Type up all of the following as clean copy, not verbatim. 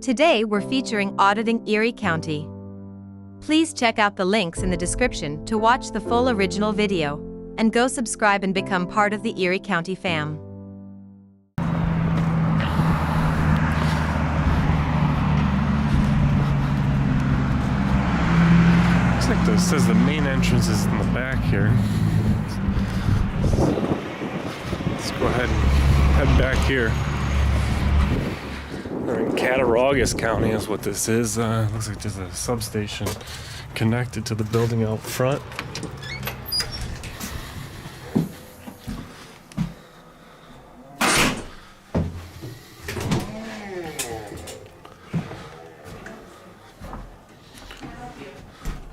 Today we're featuring auditing Erie County. Please check out the links in the description to watch the full original video, and go subscribe and become part of the Erie County fam. Looks like this says the main entrance is in the back here. Let's go ahead and head back here. We're in Cattaraugus County is what this is. Looks like there's a substation connected to the building out front.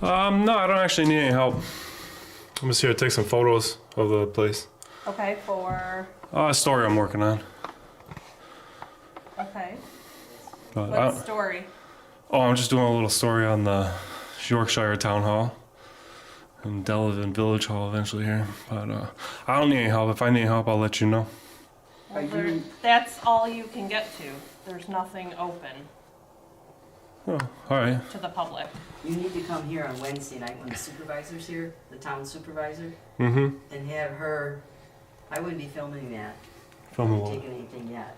No, I don't actually need any help. I'm just here to take some photos of the place. Okay, for... A story I'm working on. Okay. What story? Oh, I'm just doing a little story on the Yorkshire Town Hall and Delavan Village Hall eventually here. But I don't need any help. If I need help, I'll let you know. Well, that's all you can get to. There's nothing open Oh, all right. to the public. You need to come here on Wednesday night when the supervisor's here, the town supervisor, Mm-hmm. and have her, I wouldn't be filming that. Film I the haven't wall. taken anything yet.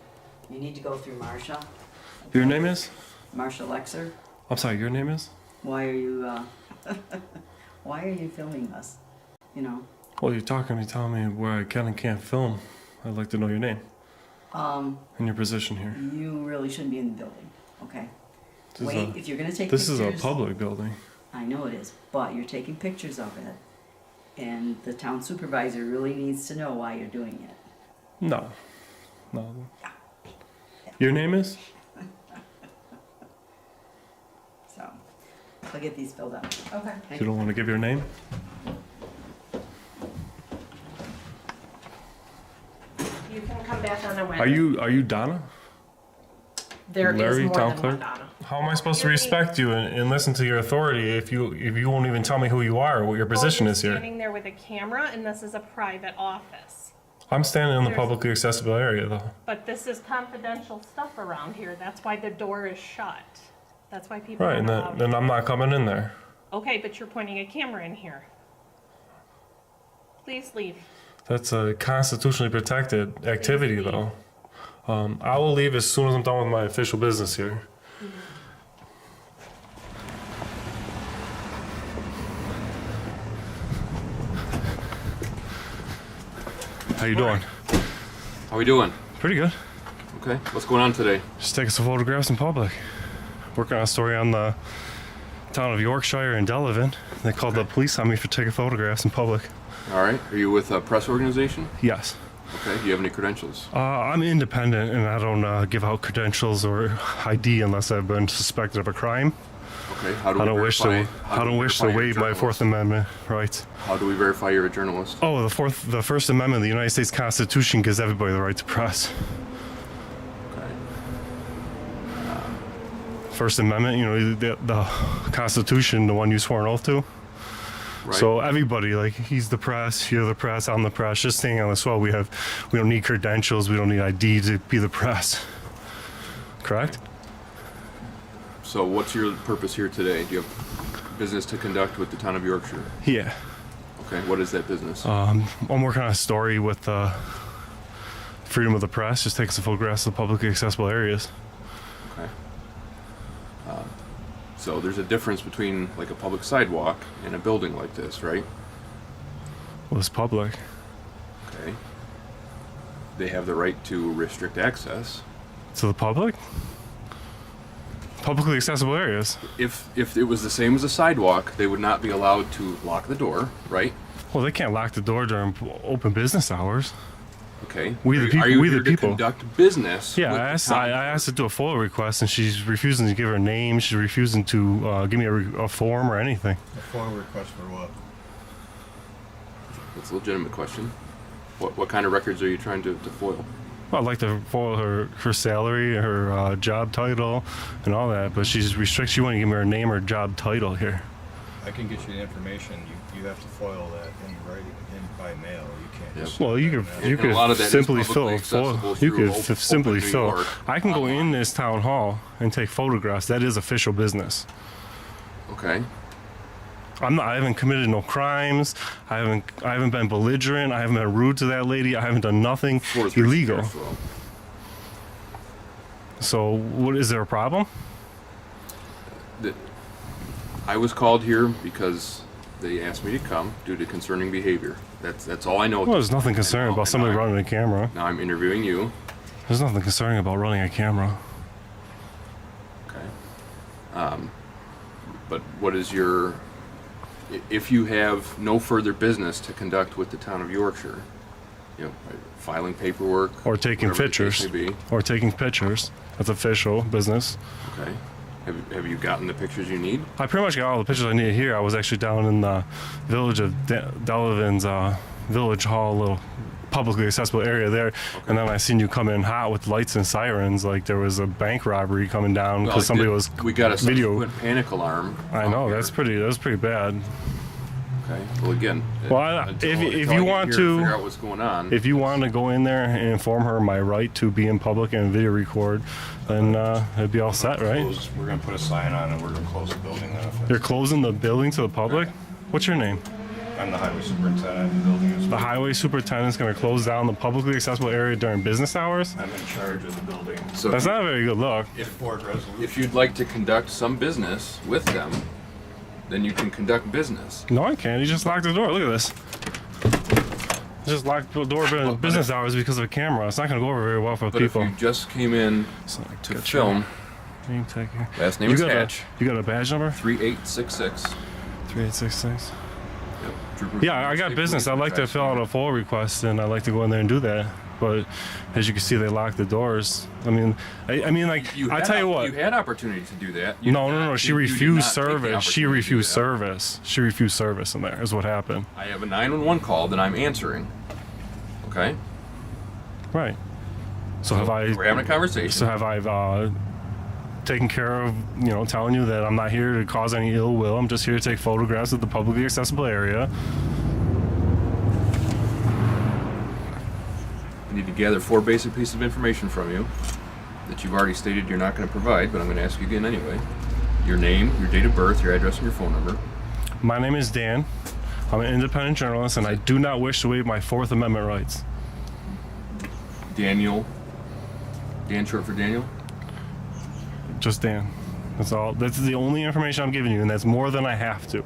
You need to go through Marsha. Your name is? Marsha Lexer. I'm sorry, your name is? Why are you, why are you filming us? You know? Well, you're talking to me, telling me where I can and can't film. I'd like to know your name and your position here. You really shouldn't be in the building, okay? This Wait, is if you're gonna take this pictures. is a public building. I know it is, but you're taking pictures of it. And the town supervisor really needs to know why you're doing it. No. No. Your name is? So, I'll get these filled out. Okay. You don't want to give your name? You can come back on a Wednesday. Are you Donna? There is Larry, more town than clerk? one Donna. How am I supposed to respect you and listen to your authority if you won't even tell me who you are or what your position Well, is you're here? standing there with a camera, and this is a private office. I'm standing in the There's- publicly accessible area though. But this is confidential stuff around here. That's why the door is shut. That's why people Right, aren't and allowed. then I'm not coming in there. Okay, but you're pointing a camera in here. Please leave. That's a constitutionally protected activity though. I will leave as soon as I'm done with my official business here. How you doing? How we doing? Pretty good. Okay. What's going on today? Just taking some photographs in public. Working on a story on the town of Yorkshire and Delavan. They called the police on me for taking photographs in public. All right. Are you with a press organization? Yes. Okay. Do you have any credentials? I'm independent and I don't give out credentials or ID unless I've been suspected of a crime. Okay. How do we I don't wish to. verify- how I do don't we wish to verify you're a waive my journalist? Fourth Amendment rights. How do we verify you're a journalist? Oh, the First Amendment of the United States Constitution gives everybody the right to press. Okay. First Amendment, you know, the Constitution, the one you swore an oath to. Right. So everybody, like, he's the press, you're the press, I'm the press. Just staying on this well, we don't need credentials, we don't need ID to be the press. Correct? So what's your purpose here today? Do you have business to conduct with the town of Yorkshire? Yeah. Okay. What is that business? I'm working on a story with freedom of the press, just taking some photographs of the publicly accessible areas. Okay. So there's a difference between like a public sidewalk and a building like this, right? Well, it's public. Okay. They have the right to restrict access. To the public? Publicly accessible areas. If it was the same as a sidewalk, they would not be allowed to lock the door, right? Well, they can't lock the door during open business hours. Okay. We the Are you- people- Are you we the here to people. conduct business? Yeah, with I the asked. town? I asked to do a FOIA request, and she's refusing to give her name. She's refusing to give me a form or anything. A form request for what? That's a legitimate question. What kind of records are you trying to foil? Well, I'd like to FOIA her salary, her job title, and all that, but she's restricted. She won't give me her name or job title here. I can get you the information. You have to foil that in writing, in by mail. You can't Yep. just. Well, you And could a lot of that is simply publicly fill. accessible You through could Open simply New fill. York I can go in online. this town hall and take photographs. That is official business. Okay. I haven't committed no crimes. I haven't been belligerent. I haven't been rude to that lady. I haven't done nothing 4-3 illegal. Scarecrow. So, what is there a problem? I was called here because they asked me to come due to concerning behavior. That's all I know. Well, there's nothing concerning about somebody running a camera. Now I'm interviewing you. There's nothing concerning about running a camera. Okay. But what is your... If you have no further business to conduct with the town of Yorkshire, you know, filing paperwork... Or taking whatever the case pictures. may be, Or taking pictures. That's official business. okay. Have you gotten the pictures you need? I pretty much got all the pictures I needed here. I was actually down in the village of Delvin's village hall, little publicly accessible area there. And then I seen you come in hot with lights and sirens, like there was a bank robbery coming down because somebody was We got a video. subsequent panic alarm. I out know here. that's pretty bad. Okay. Well, again, Well, until if I you get want here to- figure out what's going on. If you want to go in there and inform her my right to be in public and video record, then it'd be all set, right? We're gonna put a sign on it. We're gonna close the building then. If You're closing the building to the public? What's your name? I'm the highway superintendent. The building is. The highway superintendent's going to close down the publicly accessible area during business hours? I'm in charge of the building. So That's not a very good look. If board resolution. if you'd like to conduct some business with them, then you can conduct business. No, I can't. You just locked the door. Look at this. Just locked the door during business hours because of a camera. It's not going to go over very well for But people. if you just came in So, to get film, your name tag here. last name You is got, Hatch, you got a badge number? 3866. 3866. Yep. Trooper Yeah, I got State business. Police I'd like to fill out a FOIL request, and I'd like to go in there and do that. But as you can see, they locked the doors. I mean, like, I tell you what. You had opportunity to do that. You No, did no, not- no. She you did refused not take the service. She opportunity to do refused that. service. She refused service in there, is what happened. I have a 911 call that I'm answering. Okay? Right. So have I. We're having a conversation. So have I taken care of, telling you that I'm not here to cause any ill will. I'm just here to take photographs of the publicly accessible area. I need to gather 4 basic pieces of information from you that you've already stated you're not going to provide, but I'm going to ask you again anyway. Your name, your date of birth, your address, and your phone number. My name is Dan. I'm an independent journalist, and I do not wish to waive my Fourth Amendment rights. Daniel. Dan short for Daniel? Just Dan. That's all. That's the only information I'm giving you, and that's more than I have to.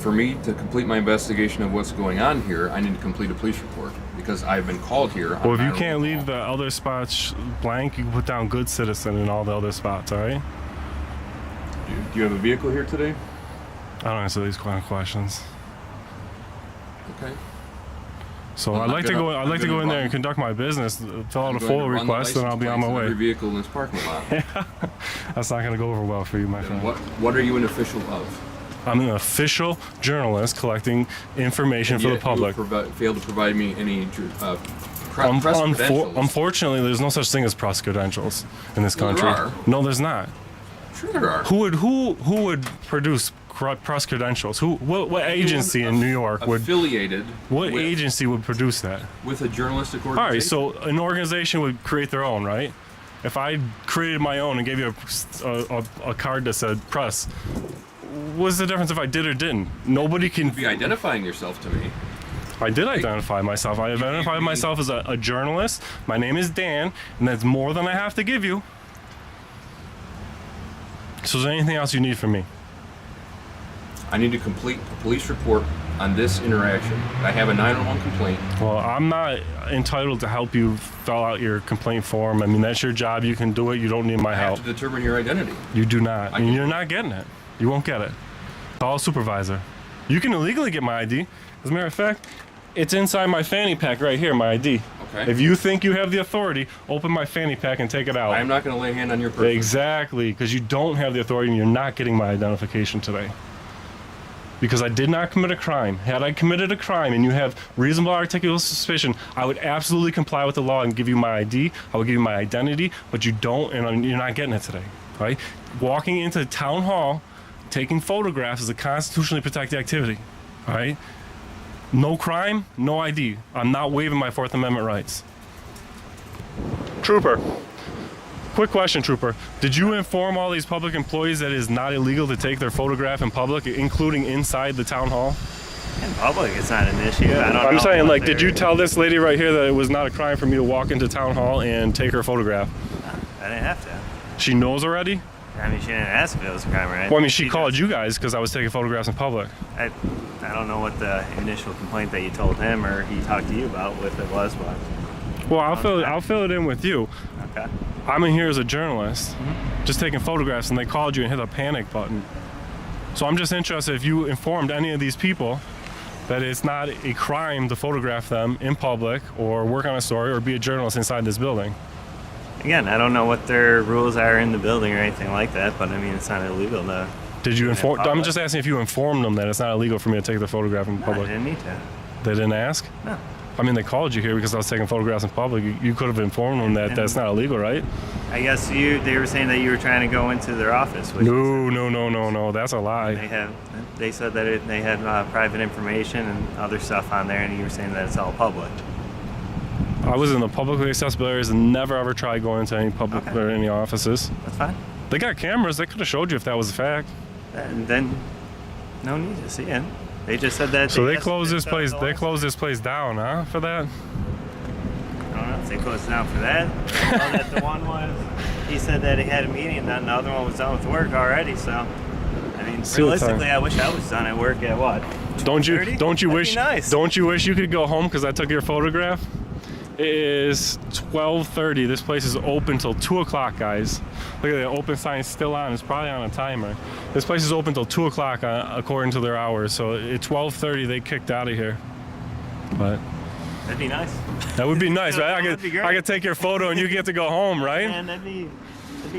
For me to complete my investigation of what's going on here, I need to complete a police report because I've been called here. Well, if you can't leave the other spots blank, you can put down good citizen in all the other spots, all right? Do you have a vehicle here today? I don't answer these kind of questions. Okay. So Well, I'd like to I'm go. gonna- I'd like to I'm go in gonna there run- and conduct my business, fill out I'm a going to FOIL run the request, and I'll be on my license plates of way. every vehicle in this parking lot. That's not going to go over well for you, my And friend. what are you an official of? I'm an official journalist collecting information for the Yet you public. failed to provide me any press credentials. Unfortunately, there's no such thing as press credentials in this Well, there country. are. No, there's not. Sure there are. Who would produce press credentials? What agency in New York would? affiliated What with, agency would produce that? with a journalistic All organization? right, so an organization would create their own, right? If I created my own and gave you a card that said press, what's the difference if I did or didn't? Nobody can. Be identifying yourself to me. I did identify myself. I identified myself as a journalist. My name is Dan, and that's more than I have to give you. So is there anything else you need from me? I need to complete a police report on this interaction. I have a 911 complaint. Well, I'm not entitled to help you fill out your complaint form. I mean, that's your job. You can do it. You don't need my I have help. to determine your identity. You do not. I And can- you're not getting it. You won't get it. Call a supervisor. You can illegally get my ID. As a matter of fact, it's inside my fanny pack right here, my ID. Okay. If you think you have the authority, open my fanny pack and take it out. I'm not going to lay a hand on your person. Exactly, because you don't have the authority and you're not getting my identification today. Because I did not commit a crime. Had I committed a crime and you have reasonable articulable suspicion, I would absolutely comply with the law and give you my ID. I would give you my identity, but you don't, and you're not getting it today, right? Walking into town hall taking photographs is a constitutionally protected activity. All right? No crime, no ID. I'm not waiving my Fourth Amendment rights. Trooper. Quick question, Trooper. Did you inform all these public employees that it is not illegal to take their photograph in public, including inside the town hall? In public, it's not an issue. I don't know. I'm saying, like, did you tell this lady right here that it was not a crime for me to walk into town hall and take her photograph? I didn't have to. She knows already? I mean, she didn't ask if it was a crime or anything. Well, I mean, she called you guys because I was taking photographs in public. I don't know what the initial complaint that you told him or he talked to you about with it was, but Well, I'll fill it in with you. okay. I'm in here as a journalist, just taking photographs, and they called you and hit a panic button. So I'm just interested if you informed any of these people that it's not a crime to photograph them in public or work on a story or be a journalist inside this building. Again, I don't know what their rules are in the building or anything like that, but I mean, it's not illegal to. Did you inform? I'm public. just asking if you informed them that it's not illegal for me to take the photograph in No, I public. didn't need to. They didn't ask? No. I mean, they called you here because I was taking photographs in public. You could have informed them that that's not illegal, right? I guess they were saying that you were trying to go into their office. Which No. That's a lie. They said that they had private information and other stuff on there, and you were saying that it's all public. I was in the publicly accessible areas and never ever tried going into any public or any offices. That's fine. They got cameras. They could have showed you if that was a fact. And then, no need to see it. They just said that. So they closed this place. They closed this place down, huh? For that? I don't know if they closed it down for that. I know that the one was. He said that he had a meeting, and then the other one was done with work already. So, I mean, See what time. realistically, I wish I was done at work at what? Don't you 2:30? don't you That'd wish be nice. don't you wish you could go home because I took your photograph? It is 12:30. This place is open till 2 o'clock, guys. Look at the open sign is still on. It's probably on a timer. This place is open till 2 o'clock according to their hours. So at 12:30 they kicked out of here. But That'd be nice. that would be nice, right? That would be great. I could take your photo and you get to go home, right? Man, that'd be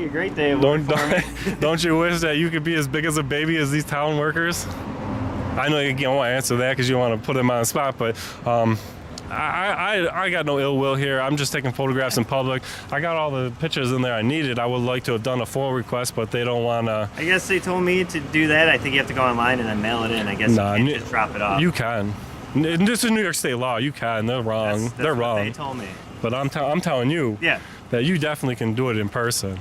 a great day at work for me. Don't you wish that you could be as big as a baby as these town workers? I know you don't want to answer that because you want to put them on the spot, but I got no ill will here. I'm just taking photographs in public. I got all the pictures in there I needed. I would like to have done a full request, but they don't want to. I guess they told me to do that. I think you have to go online and then mail it in. I guess Nah, you can't just drop it off. You can. This is New York State law. You can. They're wrong. That's They're what wrong. They told me. But I'm telling you Yeah. that you definitely can do it in person.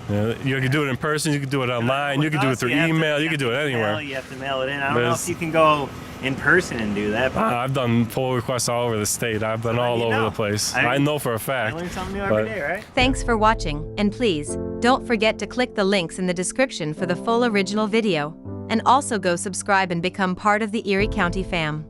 You can do it in person. You can do it online. You can do it through email. You can do it anywhere. You have to mail it in. I don't know if you can go in person and do that. But I've done pull requests all over the state. I've been all over the place. I know for a I fact. learn something new every day, right? Thanks for watching, and please, don't forget to click the links in the description for the full original video. And also go subscribe and become part of the Erie County fam.